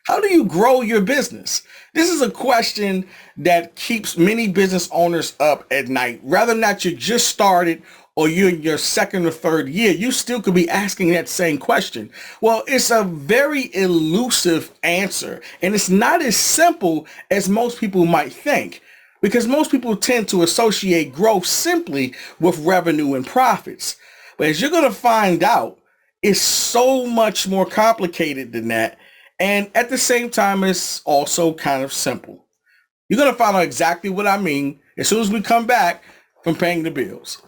How do you grow your business? This is a question that keeps many business owners up at night. Whether or not you just started or you're in your second or third year, you still could be asking that same question. Well, it's a very elusive answer, and it's not as simple as most people might think, because most people tend to associate growth simply with revenue and profits. But as you're going to find out, it's so much more complicated than that. And at the same time, it's also kind of simple. You're going to find out exactly what I mean as soon as we come back from paying the bills.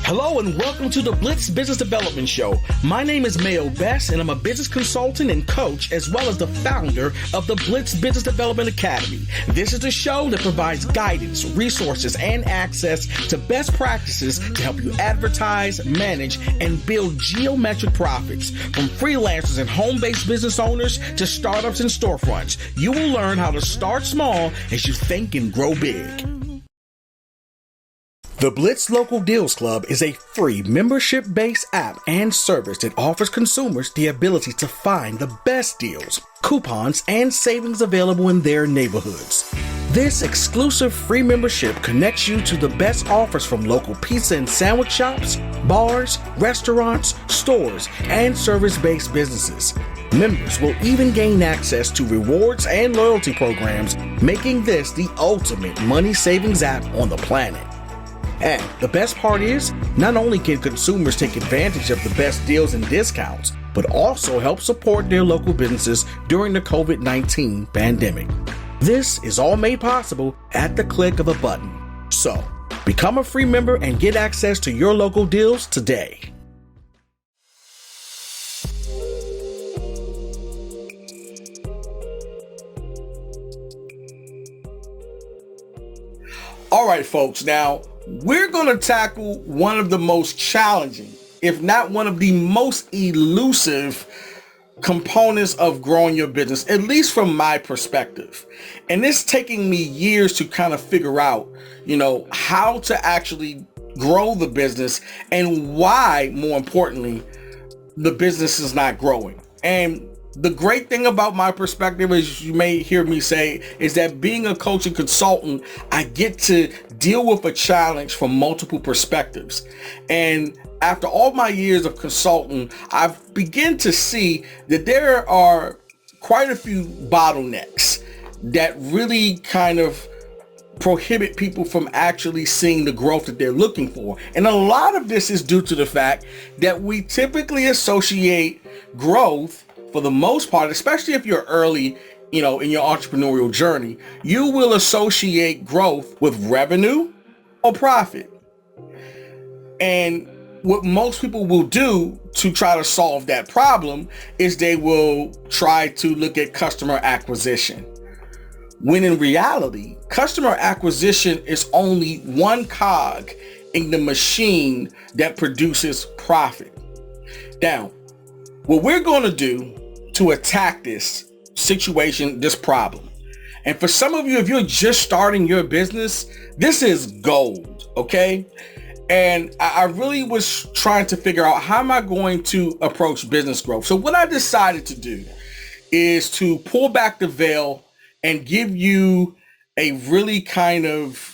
Hello and welcome to the Blitz Business Development Show. My name is Mayo and I'm a business consultant and coach, as well as the founder of the Blitz Business Development Academy. This is the show that provides guidance, resources, and access to best practices to help you advertise, manage, and build geometric profits. From freelancers and home-based business owners to startups and storefronts, you will learn how to start small as you think and grow big. The Blitz Local Deals Club is a free membership-based app and service that offers consumers the ability to find the best deals, coupons, and savings available in their neighborhoods. This exclusive free membership connects you to the best offers from local pizza and sandwich shops, bars, restaurants, stores, and service-based businesses. Members will even gain access to rewards and loyalty programs, making this the ultimate money savings app on the planet. And the best part is, not only can consumers take advantage of the best deals and discounts, but also help support their local businesses during the COVID-19 pandemic. This is all made possible at the click of a button. So, become a free member and get access to your local deals today. All right, folks, now we're going to tackle one of the most challenging, if not one of the most elusive components of growing your business, at least from my perspective. And it's taking me years to kind of figure out, how to actually grow the business and why, more importantly, the business is not growing. And the great thing about my perspective, as you may hear me say, is that being a coach and consultant, I get to deal with a challenge from multiple perspectives. And after all my years of consulting, I've begun to see that there are quite a few bottlenecks that really kind of prohibit people from actually seeing the growth that they're looking for. And a lot of this is due to the fact that we typically associate growth, for the most part, especially if you're early, in your entrepreneurial journey, you will associate growth with revenue or profit. And what most people will do to try to solve that problem is they will try to look at customer acquisition. When in reality, customer acquisition is only one cog in the machine that produces profit. Now, what we're going to do to attack this situation, this problem. And for some of you, if you're just starting your business, this is gold, okay? And I really was trying to figure out, how am I going to approach business growth? So what I decided to do is to pull back the veil and give you a really kind of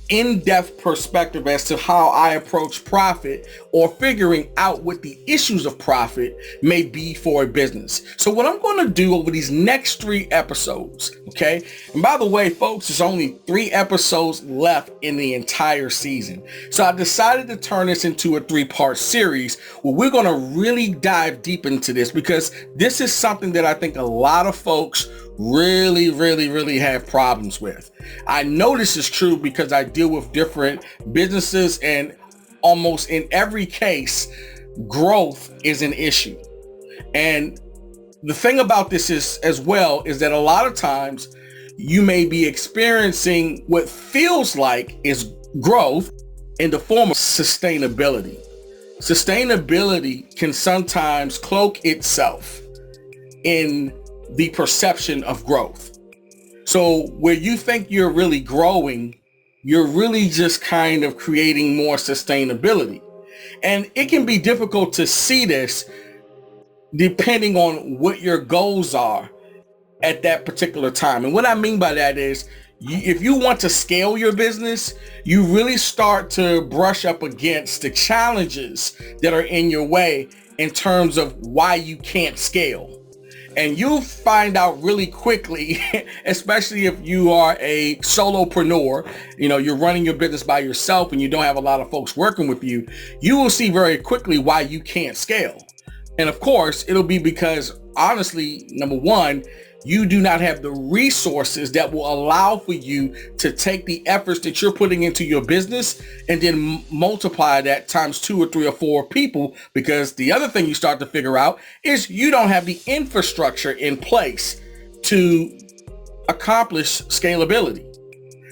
in-depth perspective as to how I approach profit, or figuring out what the issues of profit may be for a business. So what I'm going to do over these next 3 episodes, okay? And by the way, folks, there's only 3 episodes left in the entire season. So I decided to turn this into a 3-part series where we're going to really dive deep into this, because this is something that I think a lot of folks really have problems with. I know this is true because I deal with different businesses, and almost in every case, growth is an issue. And the thing about this is, as well, is that a lot of times you may be experiencing what feels like is growth in the form of sustainability. Sustainability can sometimes cloak itself in the perception of growth. So where you think you're really growing, you're really just kind of creating more sustainability. And it can be difficult to see this depending on what your goals are at that particular time. And what I mean by that is, if you want to scale your business, you really start to brush up against the challenges that are in your way in terms of why you can't scale. And you'll find out really quickly, especially if you are a solopreneur, you're running your business by yourself and you don't have a lot of folks working with you, you will see very quickly why you can't scale. And of course, it'll be because, honestly, number one, you do not have the resources that will allow for you to take the efforts that you're putting into your business and then multiply that times 2 or 3 or 4 people. Because the other thing you start to figure out is you don't have the infrastructure in place to accomplish scalability.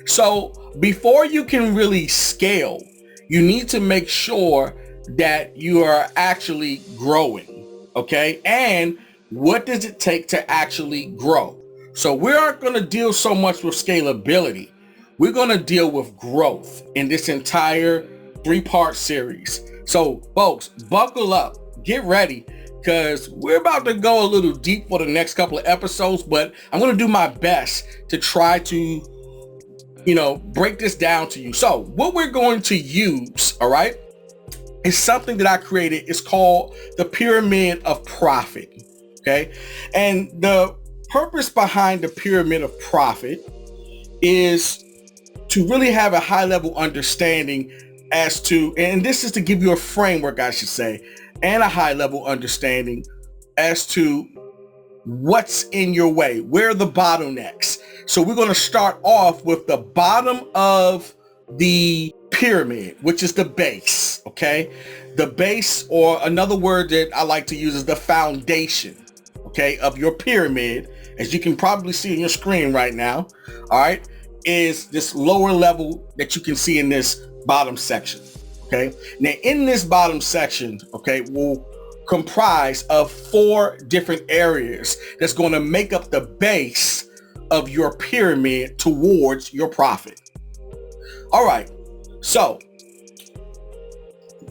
So before you can really scale, you need to make sure that you are actually growing, okay? And what does it take to actually grow? So we aren't going to deal so much with scalability. We're going to deal with growth in this entire 3-part series. So folks, buckle up, get ready, because we're about to go a little deep for the next couple of episodes, but I'm going to do my best to try to, break this down to you. So what we're going to use, all right, is something that I created. It's called the Pyramid of Profit. Okay. And the purpose behind the Pyramid of Profit is to really have a high level understanding as to, and this is to give you a framework, I should say, and a high level understanding as to what's in your way, where are the bottlenecks. So we're going to start off with the bottom of the pyramid, which is the base. Okay. The base, or another word that I like to use, is the foundation, okay, of your pyramid, as you can probably see on your screen right now, all right, is this lower level that you can see in this bottom section, okay? Now, in this bottom section, okay, will comprise of 4 different areas that's going to make up the base of your pyramid towards your profit. All right, so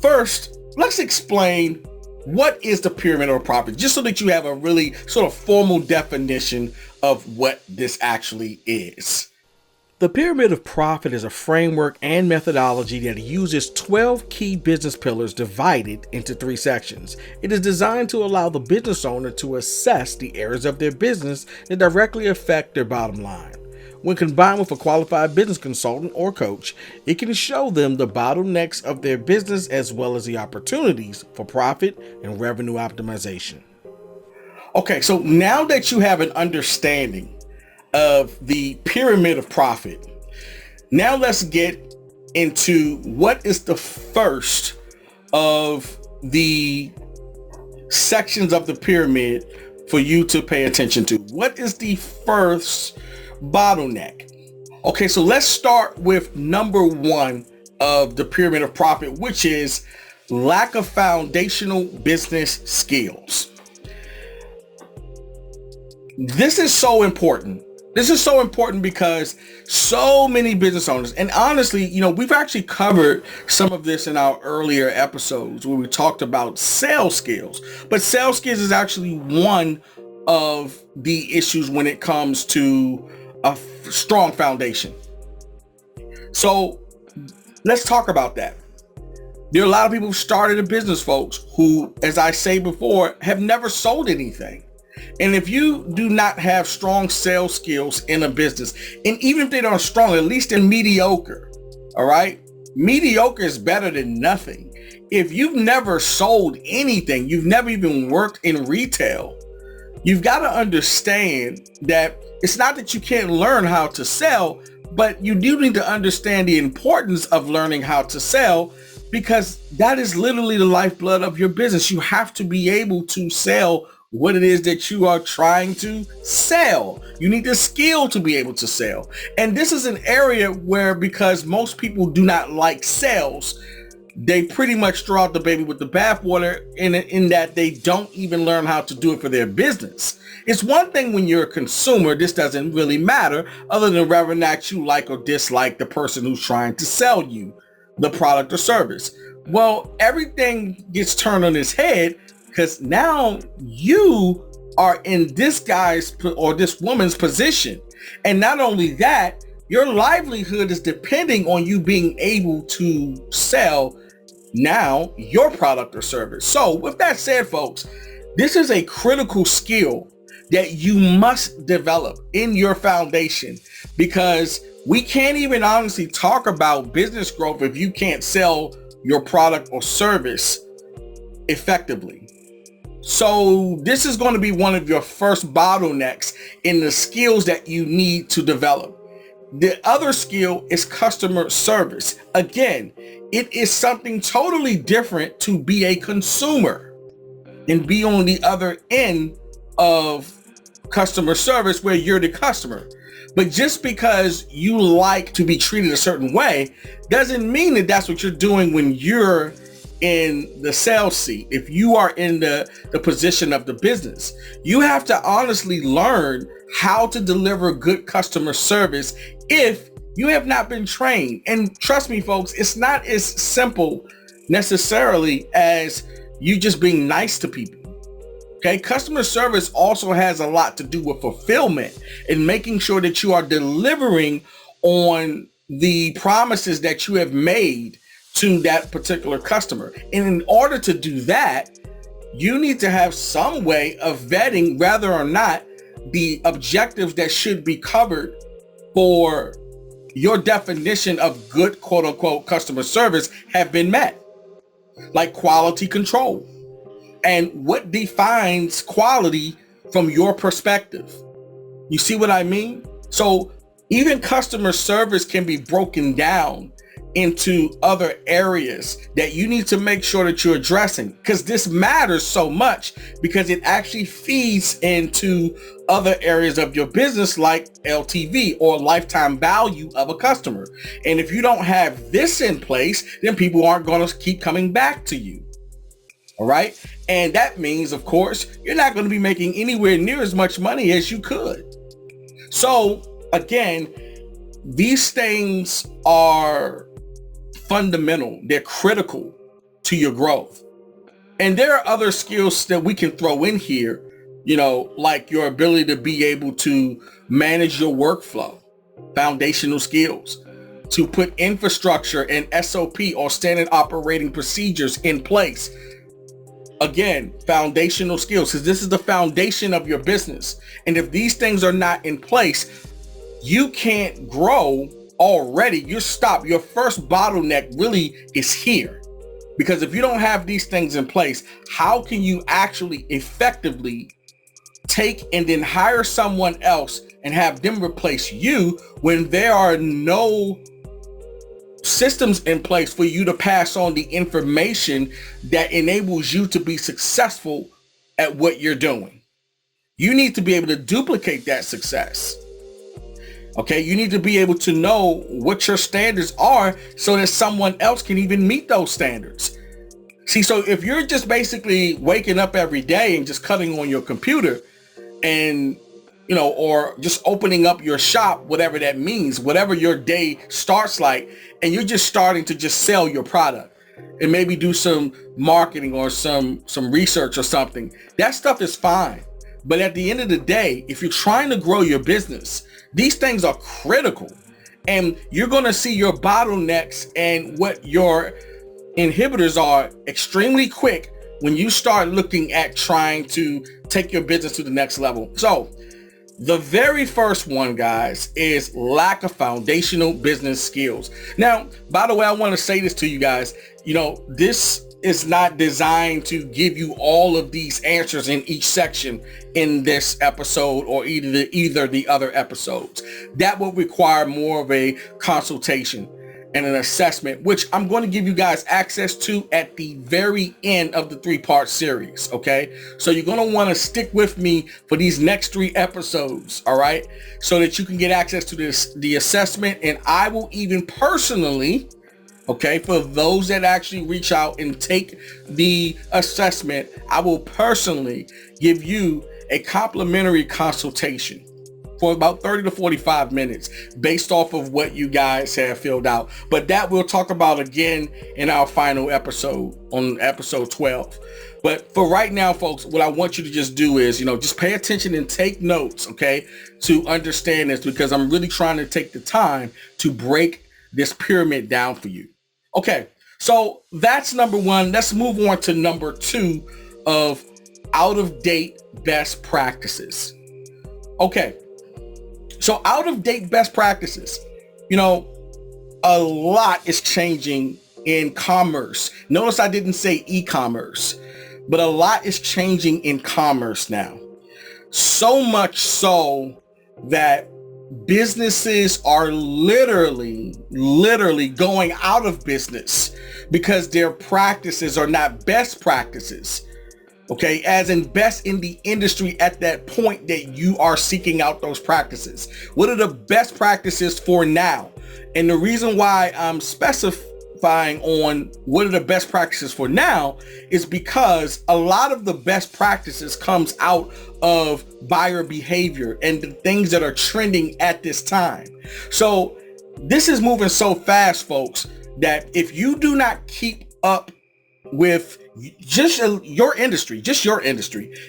first, let's explain what is the Pyramid of Profit, just so that you have a really sort of formal definition of what this actually is. The Pyramid of Profit is a framework and methodology that uses 12 key business pillars divided into 3 sections. It is designed to allow the business owner to assess the areas of their business that directly affect their bottom line. When combined with a qualified business consultant or coach, it can show them the bottlenecks of their business as well as the opportunities for profit and revenue optimization. Okay, so now that you have an understanding of the Pyramid of Profit, now let's get into what is the first of the sections of the pyramid for you to pay attention to. What is the first bottleneck? Okay, so let's start with number 1 of the Pyramid of Profit, which is lack of foundational business skills. This is so important. This is so important because so many business owners, and honestly, we've actually covered some of this in our earlier episodes where we talked about sales skills, but sales skills is actually one of the issues when it comes to a strong foundation. So let's talk about that. There are a lot of people who started a business, folks, who, as I say before, have never sold anything. And if you do not have strong sales skills in a business, and even if they aren't strong, at least they're mediocre, all right? Mediocre is better than nothing. If you've never sold anything, you've never even worked in retail, you've got to understand that it's not that you can't learn how to sell, but you do need to understand the importance of learning how to sell, because that is literally the lifeblood of your business. You have to be able to sell what it is that you are trying to sell. You need the skill to be able to sell. And this is an area where, because most people do not like sales, they pretty much throw out the baby with the bathwater in that they don't even learn how to do it for their business. It's one thing when you're a consumer, this doesn't really matter, other than whether or not you like or dislike the person who's trying to sell you the product or service. Well, everything gets turned on its head because now you are in this guy's or this woman's position. And not only that, your livelihood is depending on you being able to sell now your product or service. So with that said, folks, this is a critical skill that you must develop in your foundation, because we can't even honestly talk about business growth if you can't sell your product or service effectively. So this is going to be one of your first bottlenecks in the skills that you need to develop. The other skill is customer service. Again, it is something totally different to be a consumer and be on the other end of customer service where you're the customer. But just because you like to be treated a certain way doesn't mean that that's what you're doing when you're in the sales seat. If you are in the position of the business, you have to honestly learn how to deliver good customer service if you have not been trained. And trust me, folks, it's not as simple necessarily as you just being nice to people. Okay, customer service also has a lot to do with fulfillment and making sure that you are delivering on the promises that you have made to that particular customer. And in order to do that, you need to have some way of vetting whether or not the objectives that should be covered for your definition of good, quote unquote, customer service have been met, like quality control. And what defines quality from your perspective? You see what I mean? So even customer service can be broken down into other areas that you need to make sure that you're addressing, because this matters so much, because it actually feeds into other areas of your business like LTV or lifetime value of a customer. And if you don't have this in place, then people aren't going to keep coming back to you. All right. And that means, of course, you're not going to be making anywhere near as much money as you could. So again, these things are fundamental. They're critical to your growth. And there are other skills that we can throw in here, you know, like your ability to be able to manage your workflow, foundational skills, to put infrastructure and SOP or standard operating procedures in place. Again, foundational skills, because this is the foundation of your business. And if these things are not in place, you can't grow already. You're stopped. Your first bottleneck really is here. Because if you don't have these things in place, how can you actually effectively take and then hire someone else and have them replace you when there are no systems in place for you to pass on the information that enables you to be successful at what you're doing? You need to be able to duplicate that success. Okay, you need to be able to know what your standards are so that someone else can even meet those standards. See, so if you're just basically waking up every day and just cutting on your computer and, you know, or just opening up your shop, whatever that means, whatever your day starts like, and you're just starting to just sell your product and maybe do some marketing or some research or something, that stuff is fine. But at the end of the day, if you're trying to grow your business, these things are critical, and you're going to see your bottlenecks and what your inhibitors are extremely quick when you start looking at trying to take your business to the next level. So the very first one, guys, is lack of foundational business skills. Now, by the way, I want to say this to you guys. You know, this is not designed to give you all of these answers in each section in this episode or either the other episodes. That will require more of a consultation and an assessment, which I'm going to give you guys access to at the very end of the 3-part series. Okay, so you're going to want to stick with me for these next 3 episodes. All right, so that you can get access to the assessment, and I will even personally, okay, for those that actually reach out and take the assessment, I will personally give you a complimentary consultation for about 30 to 45 minutes based off of what you guys have filled out. But that we'll talk about again in our final episode, on episode 12. But for right now, folks, what I want you to just do is, just pay attention and take notes, okay, to understand this, because I'm really trying to take the time to break this pyramid down for you. Okay, so that's number one. Let's move on to number two of out-of-date best practices. Okay, so out-of-date best practices, a lot is changing in commerce. Notice I didn't say e-commerce, but a lot is changing in commerce now. So much so that businesses are literally going out of business because their practices are not best practices. Okay, as in best in the industry at that point that you are seeking out those practices. What are the best practices for now? And the reason why I'm specifying on what are the best practices for now is because a lot of the best practices comes out of buyer behavior and the things that are trending at this time. So this is moving so fast, folks, that if you do not keep up with just your industry,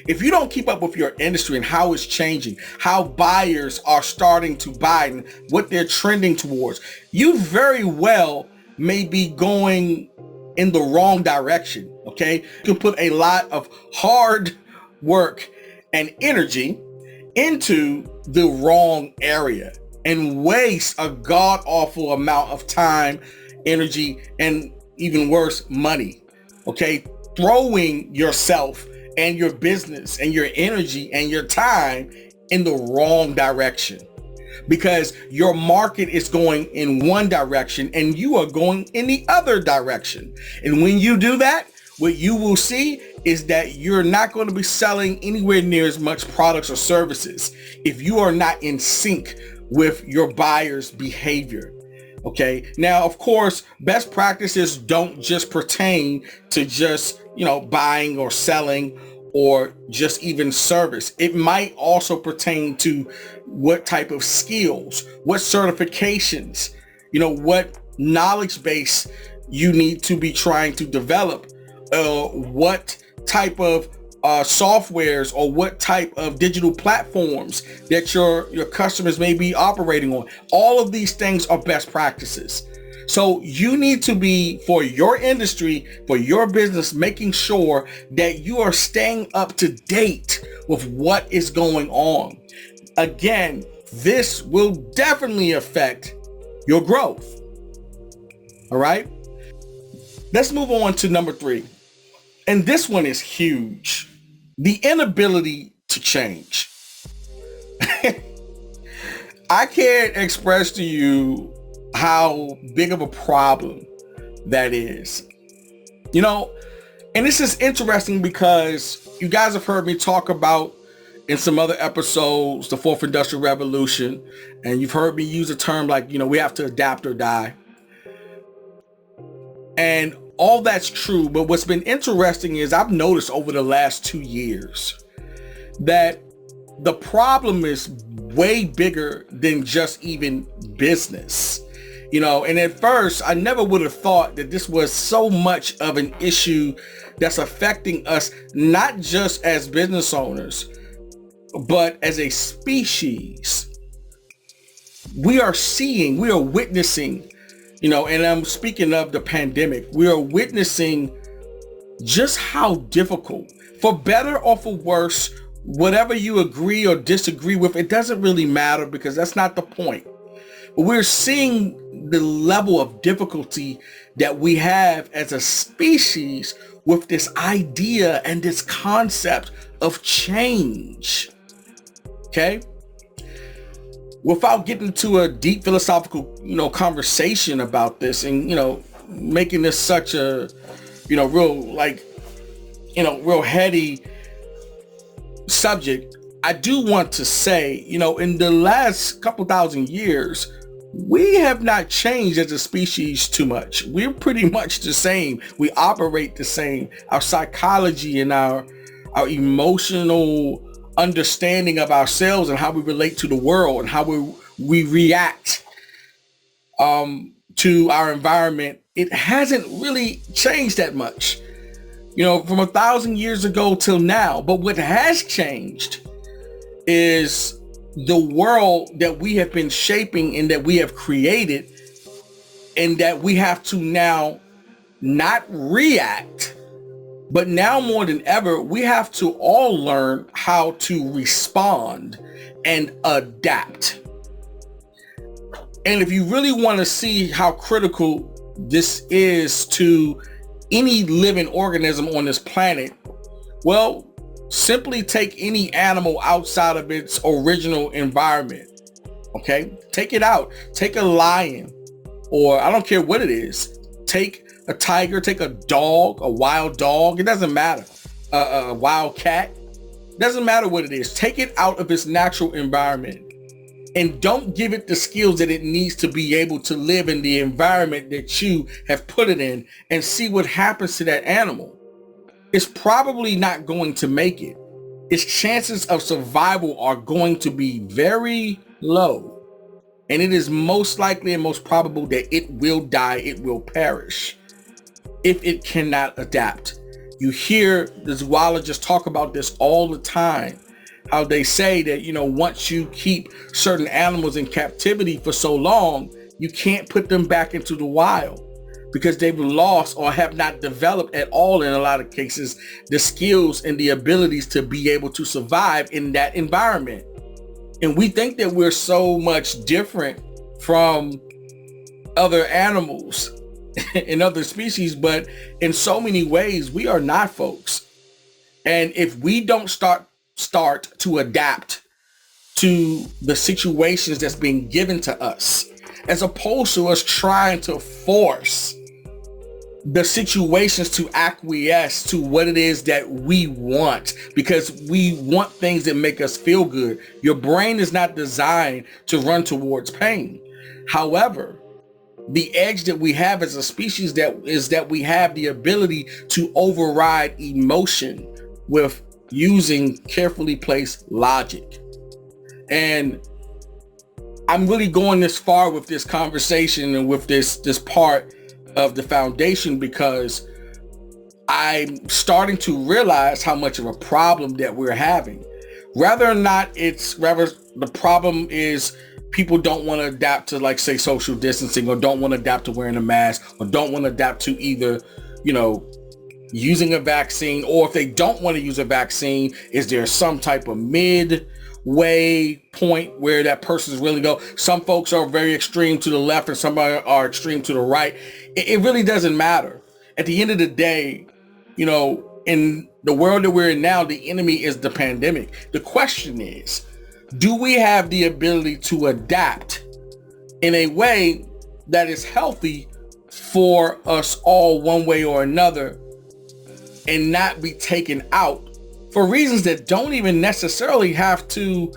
if you don't keep up with your industry and how it's changing, how buyers are starting to buy and what they're trending towards, you very well may be going in the wrong direction. Okay, you can put a lot of hard work and energy into the wrong area and waste a god-awful amount of time, energy, and even worse, money. Okay, throwing yourself and your business and your energy and your time in the wrong direction because your market is going in one direction and you are going in the other direction. And when you do that, what you will see is that you're not going to be selling anywhere near as much products or services if you are not in sync with your buyer's behavior. Okay. Now, of course, best practices don't just pertain to just, buying or selling or just even service. It might also pertain to what type of skills, what certifications, what knowledge base you need to be trying to develop, what type of softwares or what type of digital platforms that your customers may be operating on. All of these things are best practices. So you need to be, for your industry, for your business, making sure that you are staying up to date with what is going on. Again, this will definitely affect your growth. All right. Let's move on to number three. And this one is huge. The inability to change. I can't express to you how big of a problem that is. And this is interesting because you guys have heard me talk about in some other episodes, the fourth industrial revolution, and you've heard me use a term like, we have to adapt or die. And all that's true, but what's been interesting is I've noticed over the last 2 years that the problem is way bigger than just even business. And at first I never would have thought that this was so much of an issue that's affecting us, not just as business owners, but as a species. We are witnessing, and I'm speaking of the pandemic, we are witnessing just how difficult, for better or for worse, whatever you agree or disagree with, it doesn't really matter because that's not the point. But we're seeing the level of difficulty that we have as a species with this idea and this concept of change. Okay? Without getting to a deep philosophical, conversation about this and, making this such a, real heady subject, I do want to say, in the last couple thousand years, we have not changed as a species too much. We're pretty much the same. We operate the same. Our psychology and our emotional understanding of ourselves and how we relate to the world and how we react to our environment, it hasn't really changed that much. from 1,000 years ago till now. But what has changed is the world that we have been shaping and that we have created, and that we have to now not react, but now more than ever, we have to all learn how to respond and adapt. And if you really want to see how critical this is to any living organism on this planet, well, simply take any animal outside of its original environment. Okay? Take it out. Take a lion, or I don't care what it is. Take a tiger, take a dog, a wild dog. It doesn't matter. A wild cat. It doesn't matter what it is. Take it out of its natural environment. And don't give it the skills that it needs to be able to live in the environment that you have put it in, and see what happens to that animal. It's probably not going to make it. Its chances of survival are going to be very low. And it is most likely and most probable that it will die, it will perish, if it cannot adapt. You hear the zoologists talk about this all the time. How they say that, once you keep certain animals in captivity for so long, you can't put them back into the wild because they've lost or have not developed at all, in a lot of cases, the skills and the abilities to be able to survive in that environment. And we think that we're so much different from other animals and other species, but in so many ways, we are not, folks. And if we don't start to adapt to the situations that's being given to us, as opposed to us trying to force the situations to acquiesce to what it is that we want, because we want things that make us feel good. Your brain is not designed to run towards pain. However, the edge that we have as a species is that we have the ability to override emotion with using carefully placed logic. And I'm really going this far with this conversation and with this part of the foundation because I'm starting to realize how much of a problem that we're having. Rather the problem is people don't want to adapt to, like, say, social distancing, or don't want to adapt to wearing a mask, or don't want to adapt to either, using a vaccine, or if they don't want to use a vaccine, is there some type of midway point where that person's really go? Some folks are very extreme to the left and some are extreme to the right. It really doesn't matter. At the end of the day, in the world that we're in now, the enemy is the pandemic. The question is, do we have the ability to adapt in a way that is healthy for us all, one way or another, and not be taken out for reasons that don't even necessarily have to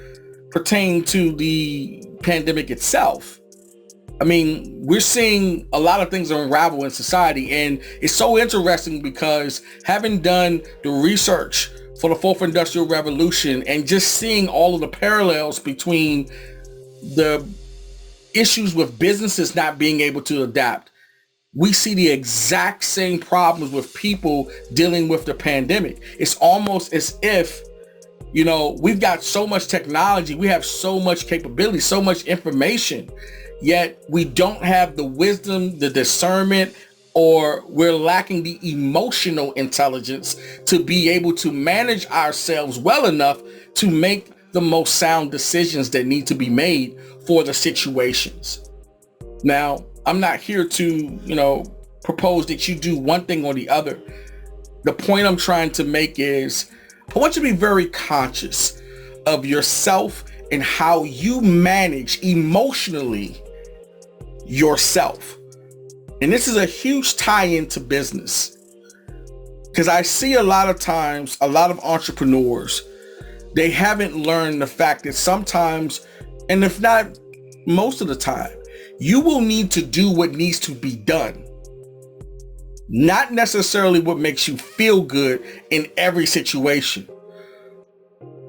pertain to the pandemic itself? I mean, we're seeing a lot of things unravel in society, and it's so interesting because having done the research for the fourth industrial revolution and just seeing all of the parallels between the issues with businesses not being able to adapt, we see the exact same problems with people dealing with the pandemic. It's almost as if, we've got so much technology, we have so much capability, so much information, yet we don't have the wisdom, the discernment, or we're lacking the emotional intelligence to be able to manage ourselves well enough to make the most sound decisions that need to be made for the situations. Now, I'm not here to, propose that you do one thing or the other. The point I'm trying to make is I want you to be very conscious of yourself and how you manage emotionally yourself. And this is a huge tie-in to business, because I see a lot of times, a lot of entrepreneurs, they haven't learned the fact that sometimes, and if not most of the time, you will need to do what needs to be done, not necessarily what makes you feel good in every situation.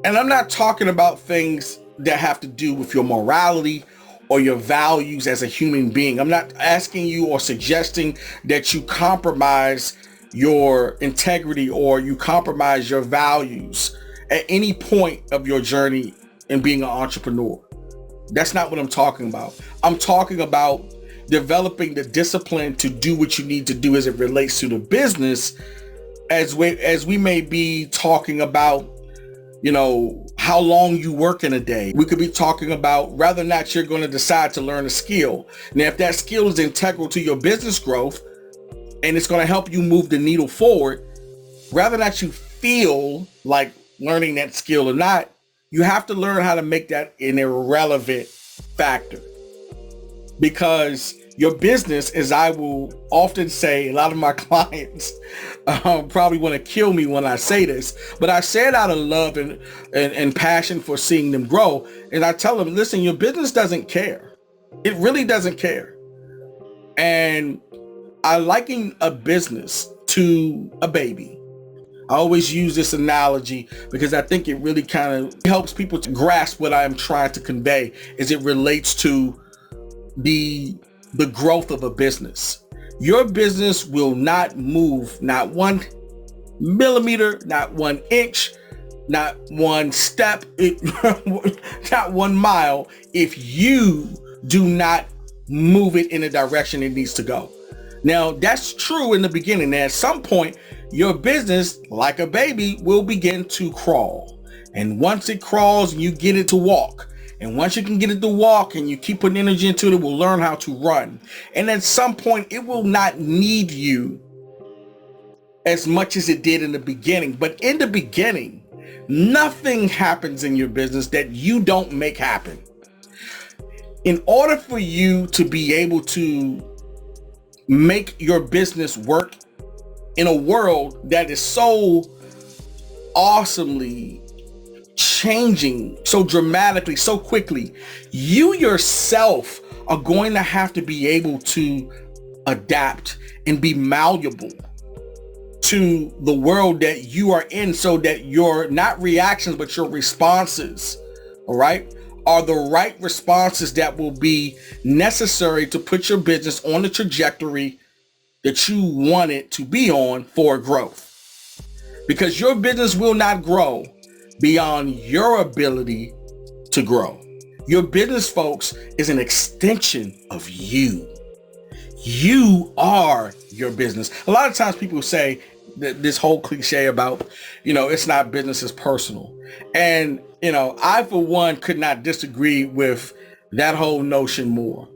And I'm not talking about things that have to do with your morality or your values as a human being. I'm not asking you or suggesting that you compromise your integrity or you compromise your values at any point of your journey in being an entrepreneur. That's not what I'm talking about. I'm talking about developing the discipline to do what you need to do as it relates to the business, as we may be talking about, how long you work in a day. We could be talking about whether or not you're going to decide to learn a skill. Now, if that skill is integral to your business growth and it's going to help you move the needle forward, whether or not you feel like learning that skill or not, you have to learn how to make that an irrelevant factor. Because your business, as I will often say, a lot of my clients probably want to kill me when I say this, but I say it out of love and passion for seeing them grow. And I tell them, listen, your business doesn't care. It really doesn't care. And I liken a business to a baby. I always use this analogy because I think it really kind of helps people to grasp what I am trying to convey as it relates to the growth of a business. Your business will not move, not 1 millimeter, not 1 inch, not 1 step, not 1 mile, if you do not move it in the direction it needs to go. Now, that's true in the beginning. At some point, your business, like a baby, will begin to crawl. And once it crawls, you get it to walk. And once you can get it to walk and you keep putting energy into it, it will learn how to run. And at some point, it will not need you as much as it did in the beginning. But in the beginning, nothing happens in your business that you don't make happen. In order for you to be able to make your business work in a world that is so awesomely changing, so dramatically, so quickly, you yourself are going to have to be able to adapt and be malleable to the world that you are in, so that your not reactions but your responses, all right, are the right responses that will be necessary to put your business on the trajectory that you want it to be on for growth. Because your business will not grow beyond your ability to grow. Your business, folks, is an extension of you. You are your business. A lot of times people say that this whole cliche about, it's not business, it's personal. And, I, for one, could not disagree with that whole notion more.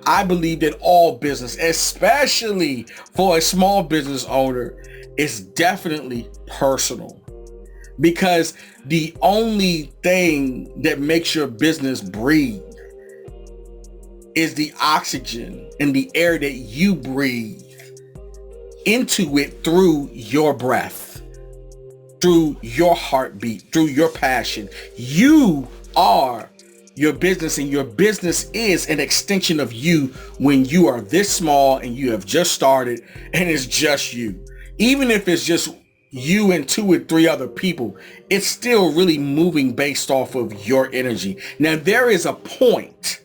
I believe that all business, especially for a small business owner, is definitely personal. Because the only thing that makes your business breathe is the oxygen and the air that you breathe into it through your breath, through your heartbeat, through your passion. You are your business, and your business is an extension of you when you are this small and you have just started and it's just you. Even if it's just you and 2 or 3 other people, it's still really moving based off of your energy. Now, there is a point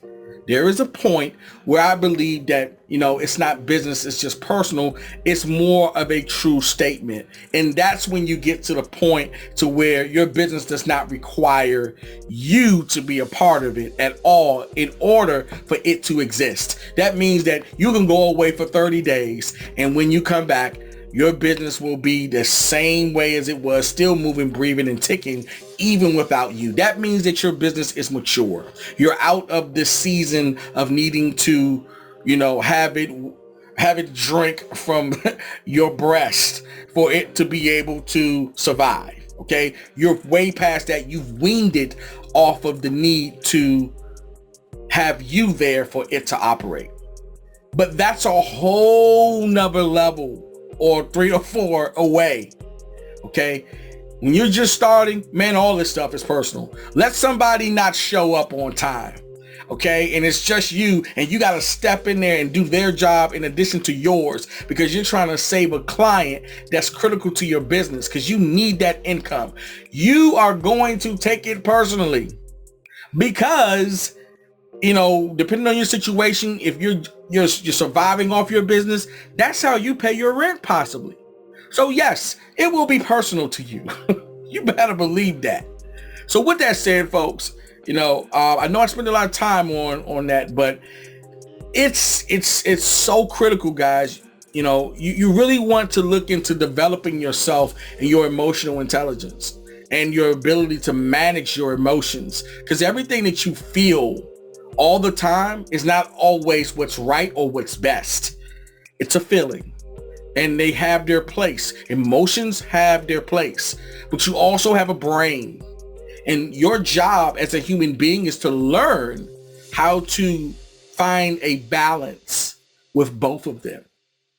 where I believe that, it's not business, it's just personal. It's more of a true statement. And that's when you get to the point to where your business does not require you to be a part of it at all in order for it to exist. That means that you can go away for 30 days, and when you come back, your business will be the same way as it was, still moving, breathing, and ticking, even without you. That means that your business is mature. You're out of this season of needing to, have it drink from your breast for it to be able to survive. Okay. You're way past that. You've weaned it off of the need to have you there for it to operate. But that's a whole nother level, or 3 or 4 away. Okay. When you're just starting, man, all this stuff is personal. Let somebody not show up on time. Okay. And it's just you, and you got to step in there and do their job in addition to yours, because you're trying to save a client that's critical to your business, because you need that income. You are going to take it personally because, depending on your situation, if you're surviving off your business, that's how you pay your rent, possibly. So yes, it will be personal to you. You better believe that. So with that said, folks, I know I spend a lot of time on that, but it's so critical, guys. You really want to look into developing yourself and your emotional intelligence and your ability to manage your emotions, because everything that you feel all the time is not always what's right or what's best. It's a feeling, and they have their place. Emotions have their place, but you also have a brain, and your job as a human being is to learn how to find a balance with both of them.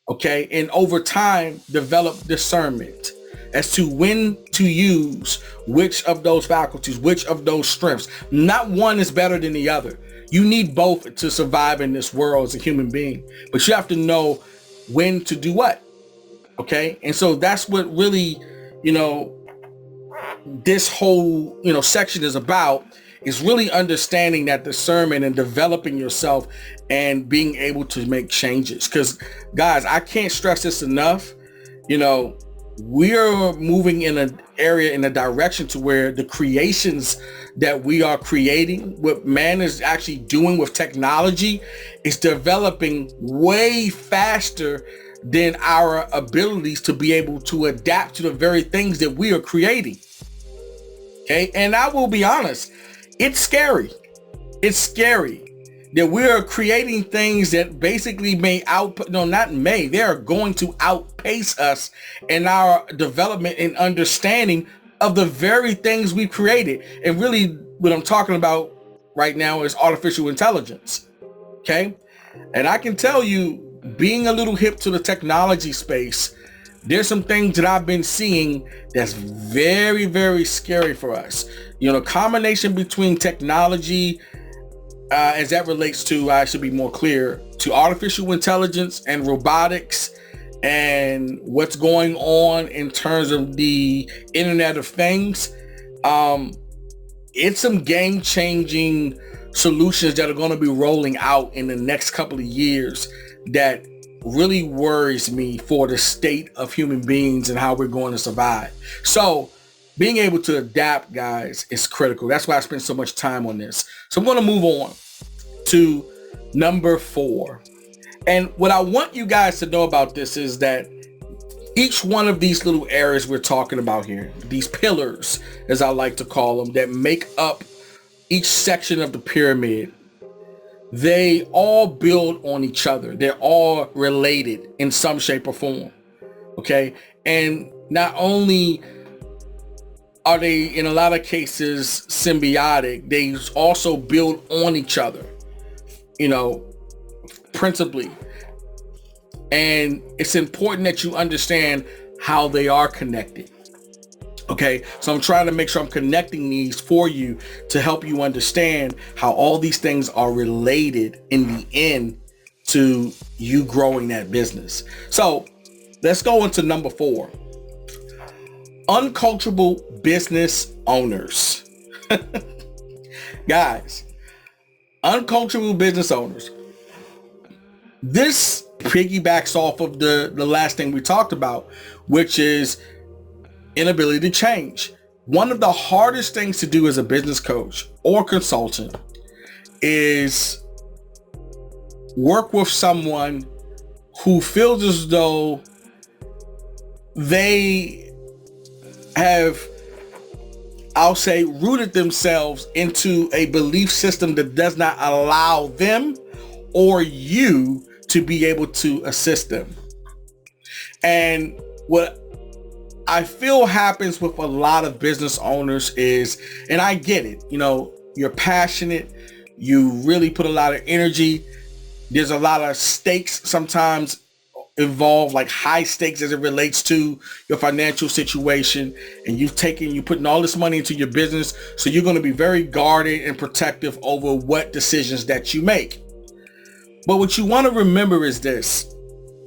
Okay. And over time, develop discernment as to when to use which of those faculties, which of those strengths. Not one is better than the other. You need both to survive in this world as a human being, but you have to know when to do what. Okay. And so that's what really, this whole, section is about, is really understanding that discernment and developing yourself and being able to make changes. Because guys, I can't stress this enough. We're moving in an area, in a direction to where the creations that we are creating, what man is actually doing with technology, is developing way faster than our abilities to be able to adapt to the very things that we are creating. Okay. And I will be honest, it's scary. It's scary that we are creating things that basically they are going to outpace us in our development and understanding of the very things we've created. And really what I'm talking about right now is artificial intelligence. Okay. And I can tell you, being a little hip to the technology space, there's some things that I've been seeing that's very, very scary for us. Combination between technology, as that relates to, I should be more clear, to artificial intelligence and robotics, and what's going on in terms of the Internet of Things. It's some game-changing solutions that are going to be rolling out in the next couple of years that really worries me for the state of human beings and how we're going to survive. So being able to adapt, guys, is critical. That's why I spend so much time on this. So I'm going to move on to number 4. And what I want you guys to know about this is that each one of these little areas we're talking about here, these pillars, as I like to call them, that make up each section of the pyramid, they all build on each other. They're all related in some shape or form. Okay. And not only are they, in a lot of cases, symbiotic, they also build on each other, principally. And it's important that you understand how they are connected. Okay, so I'm trying to make sure I'm connecting these for you to help you understand how all these things are related in the end to you growing that business. So let's go into number 4. Unculturable business owners. Guys, unculturable business owners. This piggybacks off of the last thing we talked about, which is inability to change. One of the hardest things to do as a business coach or consultant is work with someone who feels as though they have, I'll say, rooted themselves into a belief system that does not allow them or you to be able to assist them. And what I feel happens with a lot of business owners is, and I get it, you're passionate, you really put a lot of energy. There's a lot of stakes sometimes involved, like high stakes as it relates to your financial situation, and you're putting all this money into your business. So you're going to be very guarded and protective over what decisions that you make. But what you want to remember is this.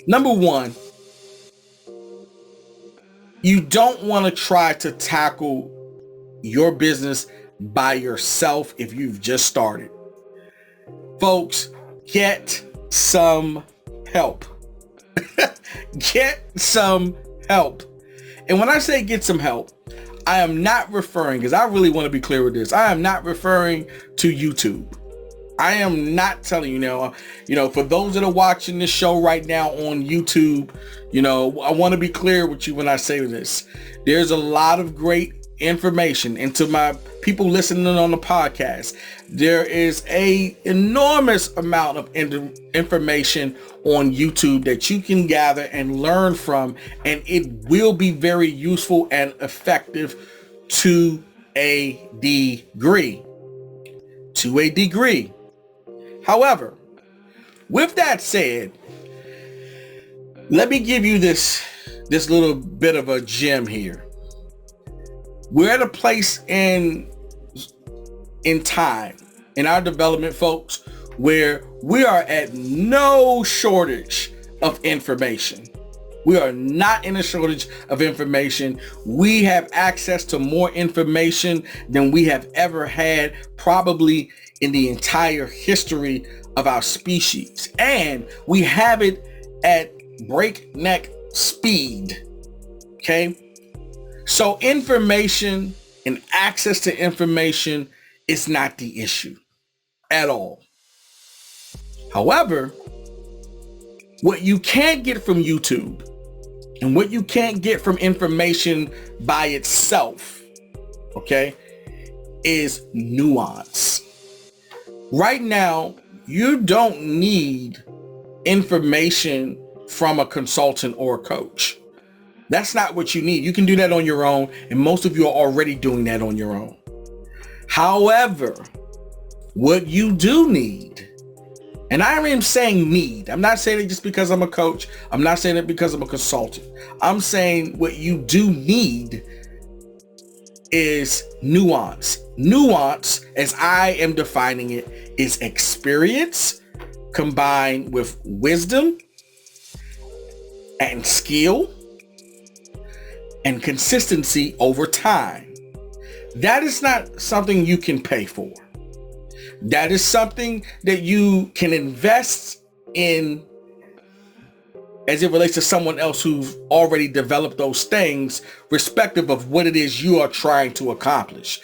Number 1, you don't want to try to tackle your business by yourself if you've just started. Folks, get some help. Get some help. And when I say get some help, I am not referring, because I really want to be clear with this, I am not referring to YouTube. I am not telling you now, for those that are watching this show right now on YouTube, I want to be clear with you when I say this. There's a lot of great information, and to my people listening on the podcast, there is a enormous amount of information on YouTube that you can gather and learn from, and it will be very useful and effective to a degree. However, with that said, let me give you this little bit of a gem here. We're at a place in time in our development, folks, where we are at no shortage of information. We are not in a shortage of information. We have access to more information than we have ever had, probably in the entire history of our species. And we have it at breakneck speed. Okay? So information and access to information is not the issue at all. However, what you can't get from YouTube and what you can't get from information by itself, okay, is nuance. Right now, you don't need information from a consultant or a coach. That's not what you need. You can do that on your own, and most of you are already doing that on your own. However, what you do need, and I am saying need, I'm not saying it just because I'm a coach. I'm not saying it because I'm a consultant. I'm saying what you do need is nuance. Nuance, as I am defining it, is experience combined with wisdom and skill and consistency over time. That is not something you can pay for. That is something that you can invest in as it relates to someone else who's already developed those things, respective of what it is you are trying to accomplish.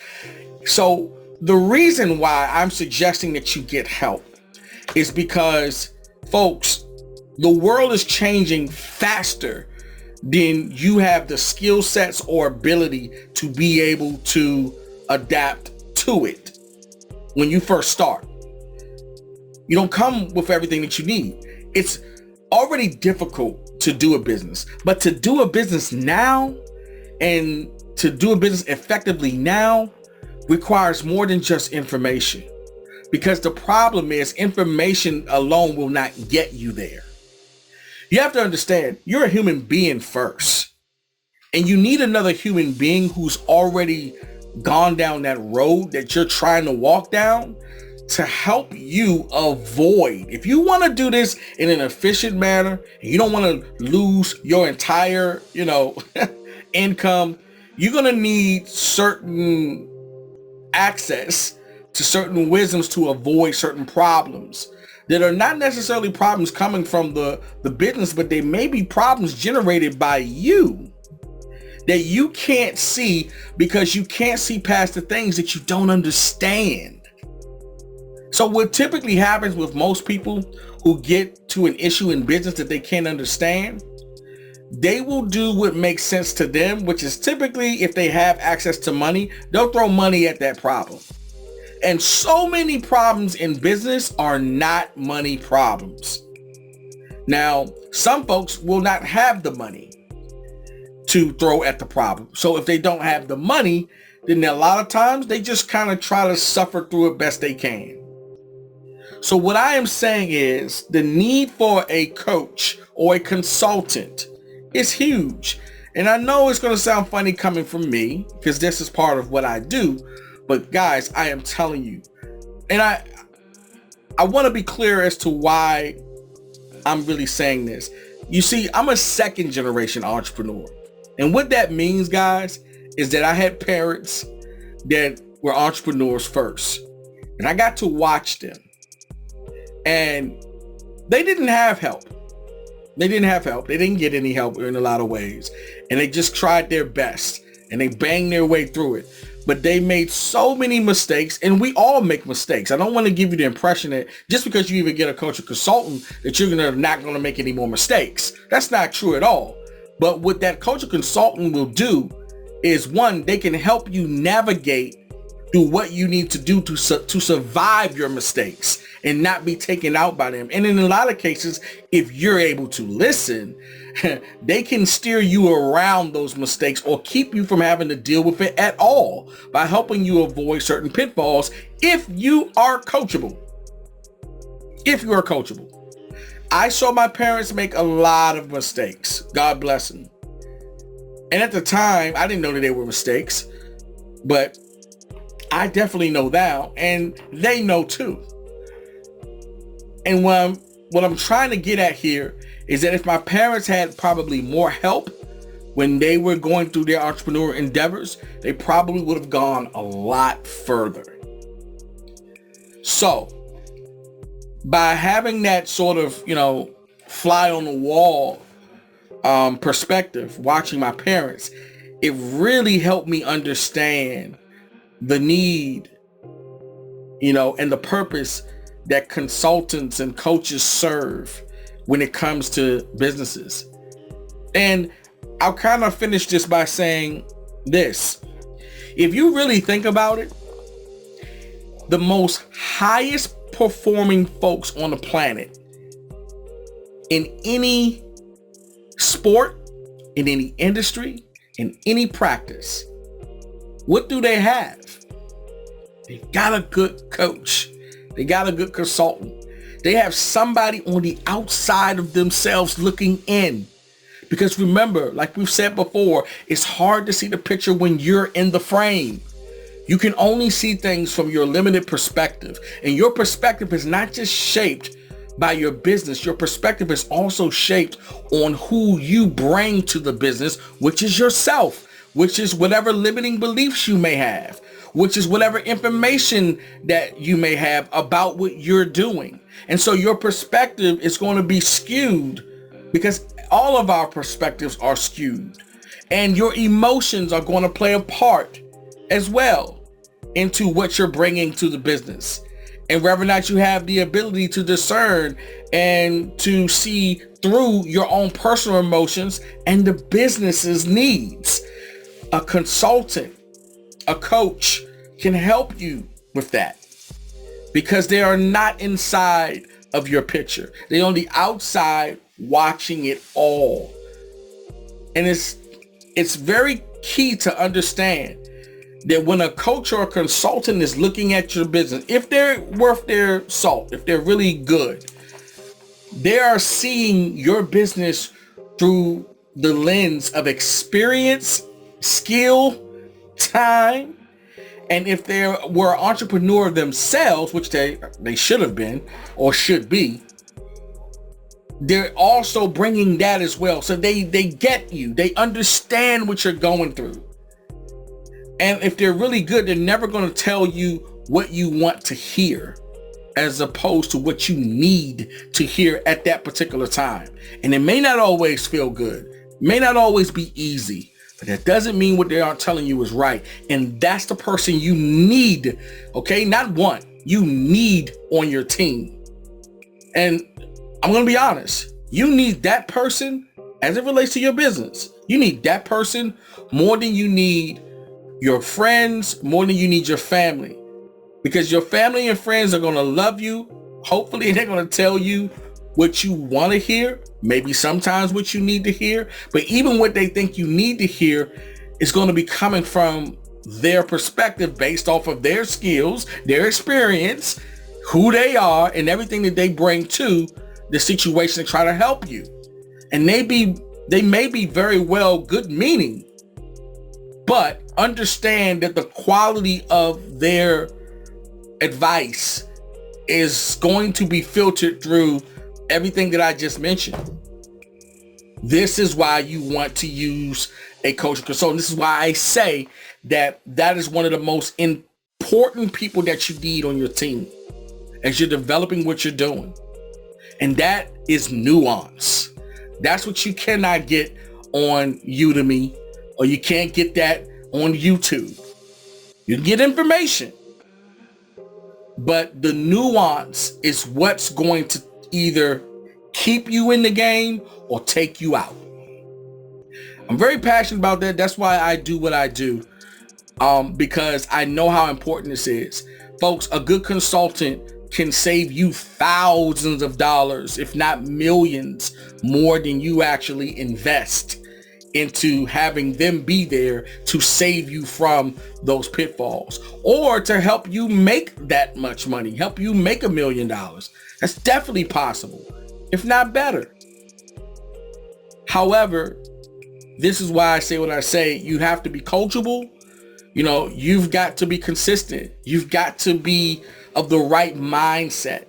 So the reason why I'm suggesting that you get help is because, folks, the world is changing faster than you have the skill sets or ability to be able to adapt to it. When you first start, you don't come with everything that you need. It's already difficult to do a business, but to do a business now and to do a business effectively now requires more than just information, because the problem is information alone will not get you there. You have to understand, you're a human being first, and you need another human being who's already gone down that road that you're trying to walk down to help you avoid. If you want to do this in an efficient manner and you don't want to lose your entire, income, you're going to need certain access to certain wisdoms to avoid certain problems that are not necessarily problems coming from the business, but they may be problems generated by you that you can't see because you can't see past the things that you don't understand. So what typically happens with most people who get to an issue in business that they can't understand, they will do what makes sense to them, which is typically, if they have access to money, they'll throw money at that problem. And so many problems in business are not money problems. Now, some folks will not have the money to throw at the problem. So if they don't have the money, then a lot of times they just kind of try to suffer through it best they can. So what I am saying is the need for a coach or a consultant is huge. And I know it's going to sound funny coming from me because this is part of what I do. But guys, I am telling you, and I want to be clear as to why I'm really saying this. You see, I'm a second generation entrepreneur. And what that means, guys, is that I had parents that were entrepreneurs first. And I got to watch them. And they didn't have help. They didn't have help. They didn't get any help in a lot of ways. And they just tried their best and they banged their way through it. But they made so many mistakes, and we all make mistakes. I don't want to give you the impression that just because you even get a coach or consultant that you're not going to make any more mistakes. That's not true at all. But what that coach or consultant will do is, one, they can help you navigate through what you need to do to survive your mistakes and not be taken out by them. And in a lot of cases, if you're able to listen, they can steer you around those mistakes or keep you from having to deal with it at all by helping you avoid certain pitfalls if you are coachable. If you are coachable. I saw my parents make a lot of mistakes. God bless them. And at the time, I didn't know that they were mistakes, but I definitely know now, and they know too. And what I'm trying to get at here is that if my parents had probably more help when they were going through their entrepreneur endeavors, they probably would have gone a lot further. So by having that sort of, fly on the wall perspective, watching my parents, it really helped me understand the need, and the purpose that consultants and coaches serve when it comes to businesses. And I'll kind of finish this by saying this. If you really think about it, the most highest performing folks on the planet in any sport, in any industry, in any practice, what do they have? They got a good coach. They got a good consultant. They have somebody on the outside of themselves looking in. Because remember, like we've said before, it's hard to see the picture when you're in the frame. You can only see things from your limited perspective. And your perspective is not just shaped by your business. Your perspective is also shaped on who you bring to the business, which is yourself, which is whatever limiting beliefs you may have, which is whatever information that you may have about what you're doing. And so your perspective is going to be skewed because all of our perspectives are skewed. And your emotions are going to play a part as well into what you're bringing to the business. And whether or not you have the ability to discern and to see through your own personal emotions and the business's needs. A consultant, a coach can help you with that because they are not inside of your picture. They're on the outside watching it all. And it's very key to understand that when a coach or a consultant is looking at your business, if they're worth their salt, if they're really good, they are seeing your business through the lens of experience, skill, time. And if they were an entrepreneur themselves, which they should have been or should be, they're also bringing that as well. So they get you. They understand what you're going through. And if they're really good, they're never going to tell you what you want to hear as opposed to what you need to hear at that particular time. And it may not always feel good. It may not always be easy. But that doesn't mean what they aren't telling you is right. And that's the person you need, okay? Not want, you need on your team. And I'm going to be honest, you need that person as it relates to your business. You need that person more than you need your friends, more than you need your family. Because your family and friends are going to love you. Hopefully they're going to tell you what you want to hear, maybe sometimes what you need to hear, but even what they think you need to hear is going to be coming from their perspective based off of their skills, their experience, who they are, and everything that they bring to the situation to try to help you. And they may be very well good meaning, but understand that the quality of their advice is going to be filtered through everything that I just mentioned. This is why you want to use a coach or consultant. This is why I say that is one of the most important people that you need on your team as you're developing what you're doing. And that is nuance. That's what you cannot get on Udemy, or you can't get that on YouTube. You can get information, but the nuance is what's going to either keep you in the game or take you out. I'm very passionate about that. That's why I do what I do, because I know how important this is. Folks, a good consultant can save you thousands of dollars, if not millions, more than you actually invest into having them be there to save you from those pitfalls, or to help you make that much money, help you make $1 million. That's definitely possible, if not better. However, this is why I say what I say. You have to be coachable. You know, you've got to be consistent. You've got to be of the right mindset,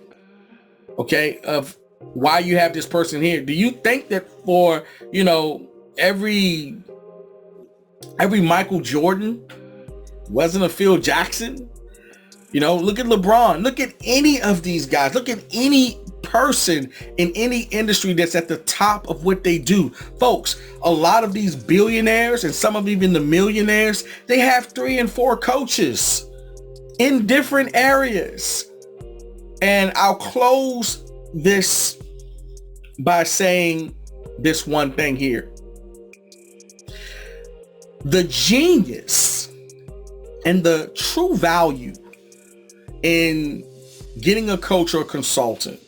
okay, of why you have this person here. Do you think that for, you know, every Michael Jordan wasn't a Phil Jackson? You know, look at LeBron. Look at any of these guys. Look at any person in any industry that's at the top of what they do. Folks, a lot of these billionaires and some of even the millionaires, they have 3 and 4 coaches in different areas. And I'll close this by saying this one thing here. The genius and the true value in getting a coach or a consultant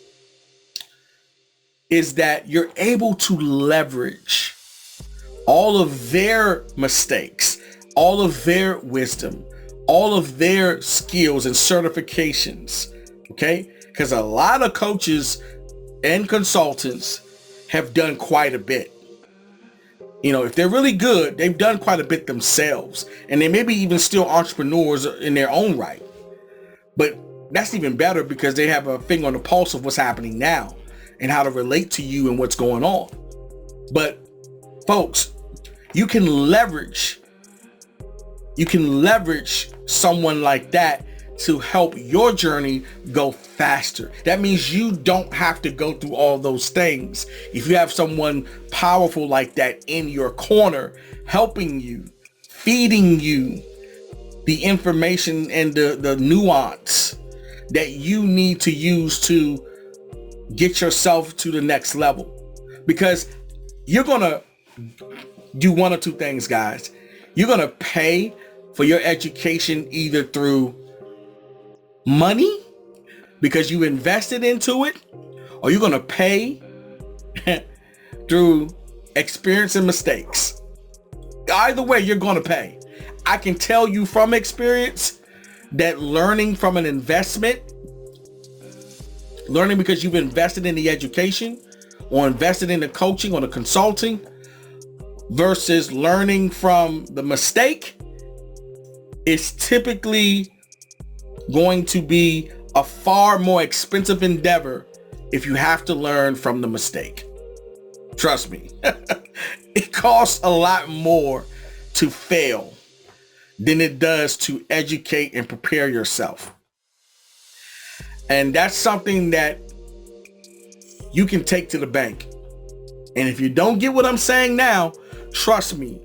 is that you're able to leverage all of their mistakes, all of their wisdom, all of their skills and certifications, okay? Because a lot of coaches and consultants have done quite a bit. You know, if they're really good, they've done quite a bit themselves, and they may be even still entrepreneurs in their own right. But that's even better because they have a finger on the pulse of what's happening now and how to relate to you and what's going on. But folks, you can leverage someone like that to help your journey go faster. That means you don't have to go through all those things. If you have someone powerful like that in your corner, helping you, feeding you the information and the nuance that you need to use to get yourself to the next level. Because you're gonna do one or two things, guys. You're gonna pay for your education either through money because you invested into it, or you're gonna pay through experience and mistakes. Either way, you're gonna pay. I can tell you from experience that learning from an investment, learning because you've invested in the education or invested in the coaching or the consulting versus learning from the mistake is typically going to be a far more expensive endeavor if you have to learn from the mistake. Trust me. It costs a lot more to fail than it does to educate and prepare yourself. And that's something that you can take to the bank. And if you don't get what I'm saying now, trust me,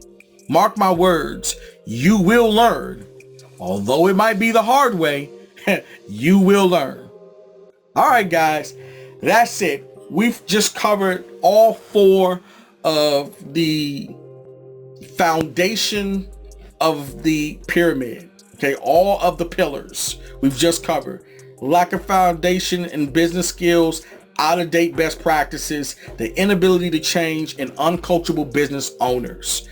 mark my words, you will learn. Although it might be the hard way, you will learn. All right, guys, that's it. We've just covered all 4 of the foundation of the pyramid. Okay, all of the pillars we've just covered. Lack of foundation in business skills, out-of-date best practices, the inability to change, and uncoachable business owners.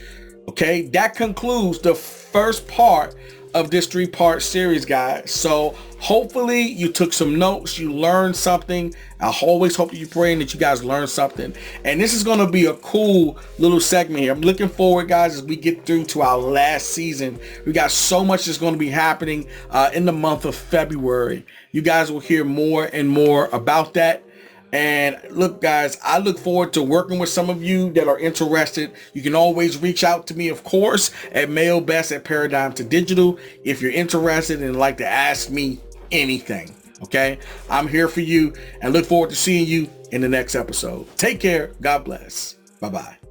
Okay, that concludes the first part of this 3-part series, guys. So hopefully you took some notes, you learned something. I always hope that you're praying that you guys learn something. And this is going to be a cool little segment here. I'm looking forward, guys, as we get through to our last season. We got so much that's going to be happening in the month of February. You guys will hear more and more about that. And look, guys, I look forward to working with some of you that are interested. You can always reach out to me, of course, at Mayo Best at Paradigm to Digital if you're interested and like to ask me anything. Okay? I'm here for you and look forward to seeing you in the next episode. Take care. God bless. Bye-bye.